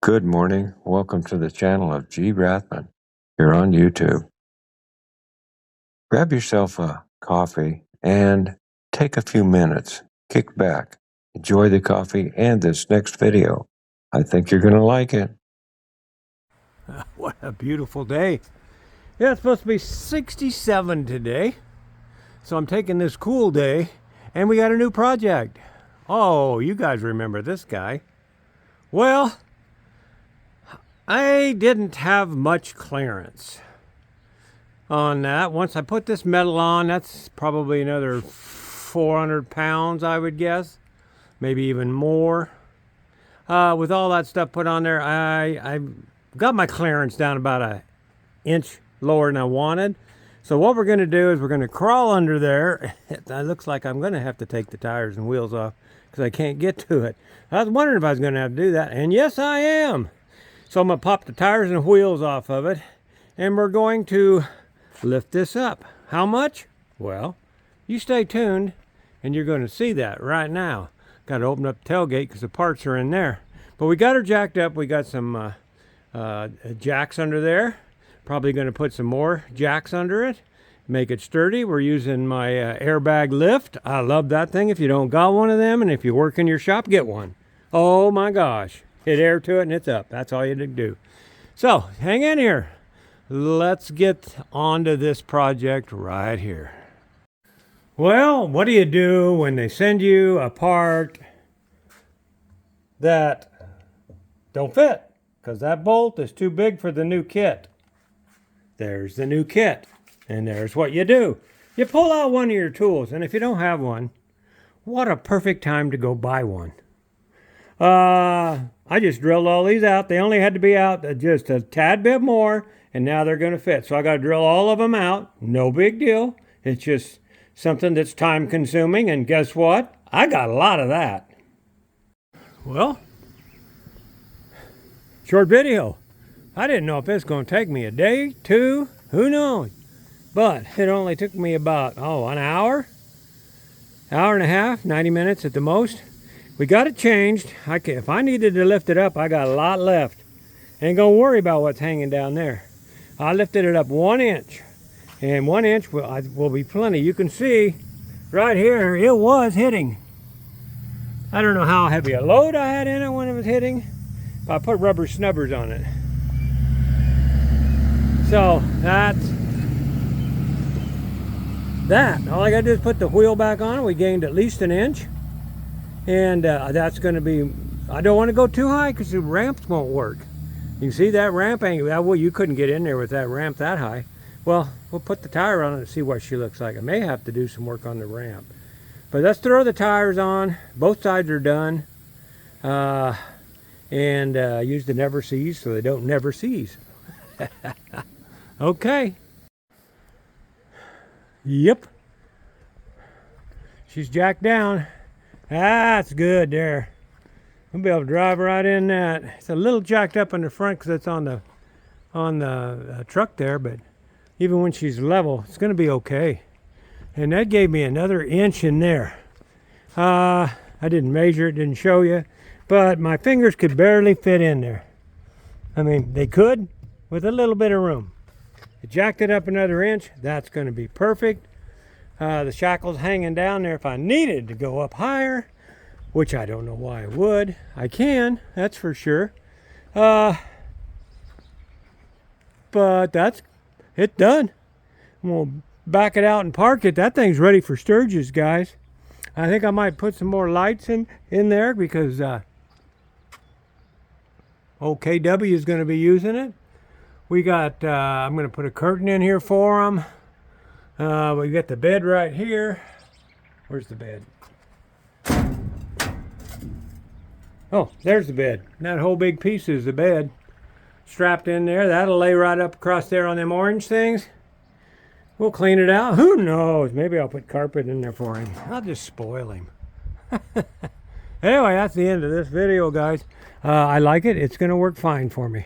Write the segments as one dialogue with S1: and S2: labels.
S1: Good morning. Welcome to the channel of G Rathbun here on YouTube. Grab yourself a coffee and take a few minutes. Kick back. Enjoy the coffee and this next video. I think you're going to like it.
S2: What a beautiful day. Yeah, it's supposed to be 67 today. So I'm taking this cool day and we got a new project. Oh, you guys remember this guy. Well, I didn't have much clearance on that. Once I put this metal on, that's probably another 400 pounds, I would guess. Maybe even more. With all that stuff put on there, I got my clearance down about an inch lower than I wanted. So what we're going to do is we're going to crawl under there. It looks like I'm going to have to take the tires and wheels off because I can't get to it. I was wondering if I was going to have to do that, and yes, I am. So I'm going to pop the tires and wheels off of it, and we're going to lift this up. How much? Well, you stay tuned, and you're going to see that right now. Got to open up the tailgate because the parts are in there. But we got her jacked up. We got some jacks under there. Probably going to put some more jacks under it. Make it sturdy. We're using my airbag lift. I love that thing. If you don't got one of them, and if you work in your shop, get one. Oh my gosh. Hit air to it and it's up. That's all you do. So hang in here. Let's get onto this project right here. Well, what do you do when they send you a part that don't fit? Because that bolt is too big for the new kit. There's the new kit. And there's what you do. You pull out one of your tools. And if you don't have one, what a perfect time to go buy one. I just drilled all these out. They only had to be out just a tad bit more, and now they're going to fit. So I got to drill all of them out. No big deal. It's just something that's time consuming, and guess what? I got a lot of that. Well, short video. I didn't know if this was going to take me a day, two, who knows? But it only took me about, an hour and a half, 90 minutes at the most. We got it changed. If I needed to lift it up, I got a lot left. Ain't gonna worry about what's hanging down there. I lifted it up 1 inch, and 1 inch will be plenty. You can see right here, it was hitting. I don't know how heavy a load I had in it when it was hitting, but I put rubber snubbers on it. So that's that. All I gotta do is put the wheel back on. We gained at least 1 inch. And that's going to be, I don't want to go too high because the ramps won't work. You can see that ramp ain't, well, you couldn't get in there with that ramp that high. Well, we'll put the tire on it and see what she looks like. I may have to do some work on the ramp. But let's throw the tires on. Both sides are done. And use the never seize so they don't never seize. Okay. Yep. She's jacked down. That's good there. We'll be able to drive right in that. It's a little jacked up in the front because it's on the truck there, but even when she's level, it's going to be okay. And that gave me another inch in there. I didn't measure it, didn't show you, but my fingers could barely fit in there. I mean, they could with a little bit of room. I jacked it up another inch. That's going to be perfect. The shackle's hanging down there if I needed to go up higher, which I don't know why I would. I can, that's for sure. But that's it done. We'll back it out and park it. That thing's ready for Sturgis, guys. I think I might put some more lights in there because OKW is going to be using it. We got, I'm going to put a curtain in here for them. We got the bed right here. Where's the bed? Oh, there's the bed. That whole big piece is the bed. Strapped in there. That'll lay right up across there on them orange things. We'll clean it out. Who knows? Maybe I'll put carpet in there for him. I'll just spoil him. Anyway, that's the end of this video, guys. I like it. It's going to work fine for me.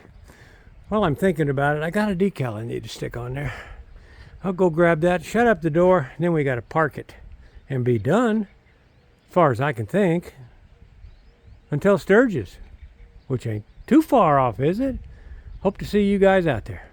S2: While I'm thinking about it, I got a decal I need to stick on there. I'll go grab that, shut up the door, and then we got to park it and be done, as far as I can think, until Sturgis. which ain't too far off, is it? Hope to see you guys out there.